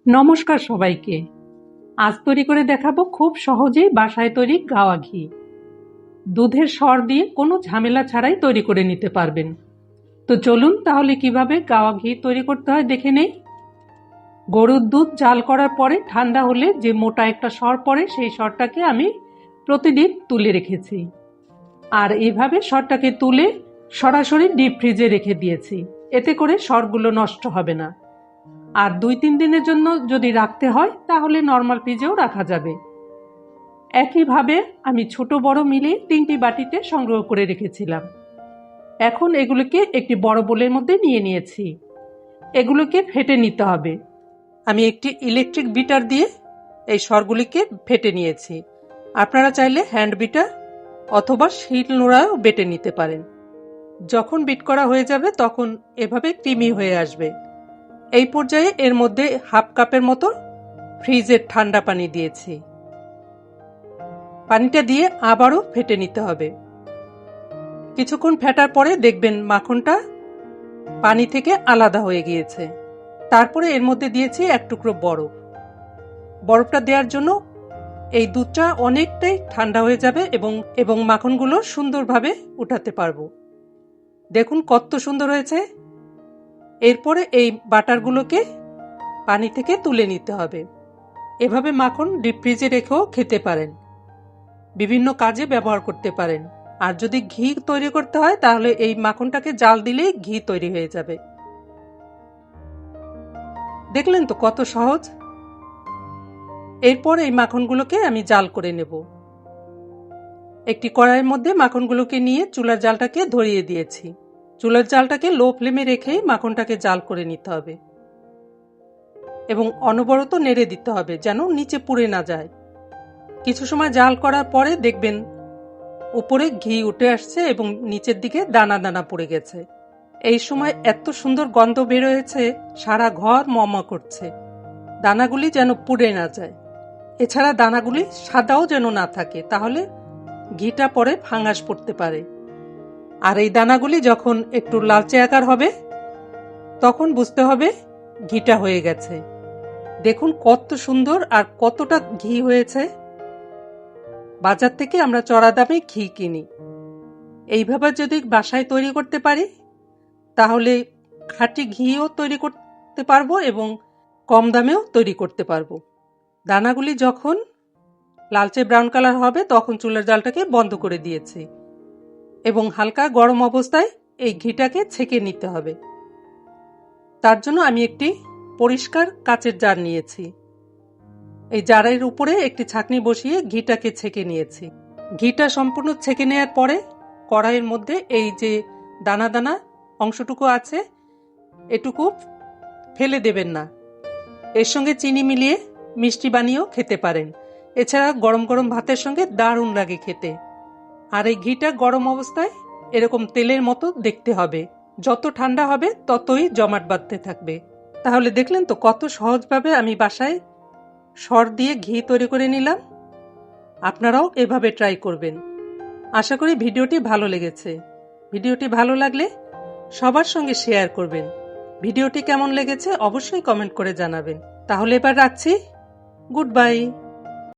নমস্কার সবাইকে। আজ তৈরি করে দেখাবো খুব সহজেই বাসায় তৈরি গাওয়া ঘি। দুধের সর দিয়ে কোনো ঝামেলা ছাড়াই তৈরি করে নিতে পারবেন। তো চলুন তাহলে কিভাবে গাওয়া ঘি তৈরি করতে হয় দেখে নেই। গরুর দুধ জাল করার পরে ঠান্ডা হলে যে মোটা একটা সর পড়ে সেই সরটাকে আমি প্রতিদিন তুলে রেখেছি। আর এইভাবে সরটাকে তুলে সরাসরি ডিপ ফ্রিজে রেখে দিয়েছি, এতে করে সরগুলো নষ্ট হবে না। আর ২-৩ দিনের জন্য যদি রাখতে হয় তাহলে নর্মাল ফ্রিজেও রাখা যাবে। একইভাবে আমি ছোট বড় মিলিয়ে ৩টি বাটিতে সংগ্রহ করে রেখেছিলাম। এখন এগুলোকে একটি বড় বোলের মধ্যে নিয়ে নিয়েছি। এগুলোকে ফেটে নিতে হবে। আমি একটি ইলেকট্রিক বিটার দিয়ে এই সরগুলিকে ফেটে নিয়েছি। আপনারা চাইলে হ্যান্ড বিটার অথবা শিল নোড়াও বেটে নিতে পারেন। যখন বিট করা হয়ে যাবে তখন এভাবে ক্রিমি হয়ে আসবে। এই পর্যায়ে এর মধ্যে হাফ কাপের মতো ফ্রিজের ঠান্ডা পানি দিয়েছি। পানিটা দিয়ে আবারও ফেটে নিতে হবে। কিছুক্ষণ ফেটার পরে দেখবেন মাখনটা পানি থেকে আলাদা হয়ে গিয়েছে। তারপরে এর মধ্যে দিয়েছি এক টুকরো বরফ। বরফটা দেওয়ার জন্য এই দুধটা অনেকটাই ঠান্ডা হয়ে যাবে এবং মাখনগুলো সুন্দরভাবে উঠাতে পারবো। দেখুন কত সুন্দর হয়েছে। এরপরে এই বাটারগুলোকে পানি থেকে তুলে নিতে হবে। এভাবে মাখন ডিপ ফ্রিজে রেখেও খেতে পারেন, বিভিন্ন কাজে ব্যবহার করতে পারেন। আর যদি ঘি তৈরি করতে হয় তাহলে এই মাখনটাকে জাল দিলেই ঘি তৈরি হয়ে যাবে। দেখলেন তো কত সহজ। এরপর এই মাখনগুলোকে আমি জাল করে নেব। একটি কড়াইয়ের মধ্যে মাখনগুলোকে নিয়ে চুলার জালটাকে ধরিয়ে দিয়েছি। চুলার জালটাকে লো ফ্লেমে রেখেই মাখনটাকে জাল করে নিতে হবে এবং অনবরত নেড়ে দিতে হবে যেন নিচে পুড়ে না যায়। কিছু সময় জাল করার পরে দেখবেন উপরে ঘি উঠে আসছে এবং নিচের দিকে দানা দানা পড়ে গেছে। এই সময় এত সুন্দর গন্ধ বের হয়েছে, সারা ঘর মমা করছে। দানাগুলি যেন পুড়ে না যায়। এছাড়া দানাগুলি সাদাও যেন না থাকে, তাহলে ঘিটা পরে ফাঙ্গাস পড়তে পারে। আর এই দানাগুলি যখন একটু লালচে আকার হবে তখন বুঝতে হবে ঘিটা হয়ে গেছে। দেখুন কত সুন্দর আর কতটা ঘি হয়েছে। বাজার থেকে আমরা চড়া দামে ঘি কিনি। এইভাবে যদি বাসায় তৈরি করতে পারি তাহলে খাঁটি ঘিও তৈরি করতে পারবো এবং কম দামেও তৈরি করতে পারবো। দানাগুলি যখন লালচে ব্রাউন কালার হবে তখন চুলার জালটাকে বন্ধ করে দিয়েছি এবং হালকা গরম অবস্থায় এই ঘিটাকে ছেঁকে নিতে হবে। তার জন্য আমি একটি পরিষ্কার কাচের জার নিয়েছি। এই জারের উপরে একটি ছাঁকনি বসিয়ে ঘিটাকে ছেঁকে নিয়েছি। ঘিটা সম্পূর্ণ ছেঁকে নেওয়ার পরে কড়াইয়ের মধ্যে এই যে দানা দানা অংশটুকু আছে এটুকু ফেলে দেবেন না। এর সঙ্গে চিনি মিলিয়ে মিষ্টি বানিয়েও খেতে পারেন। এছাড়া গরম গরম ভাতের সঙ্গে দারুণ লাগে খেতে। আর এই ঘিটা গরম অবস্থায় এরকম তেলের মতো দেখতে হবে। যত ঠান্ডা হবে ততই জমাট বাঁধতে থাকবে। তাহলে দেখলেন তো কত সহজভাবে আমি বাসায় সর দিয়ে ঘি তৈরি করে নিলাম। আপনারাও এভাবে ট্রাই করবেন। আশা করি ভিডিওটি ভালো লেগেছে। ভিডিওটি ভালো লাগলে সবার সঙ্গে শেয়ার করবেন। ভিডিওটি কেমন লেগেছে অবশ্যই কমেন্ট করে জানাবেন। তাহলে এবার রাখছি। Good bye.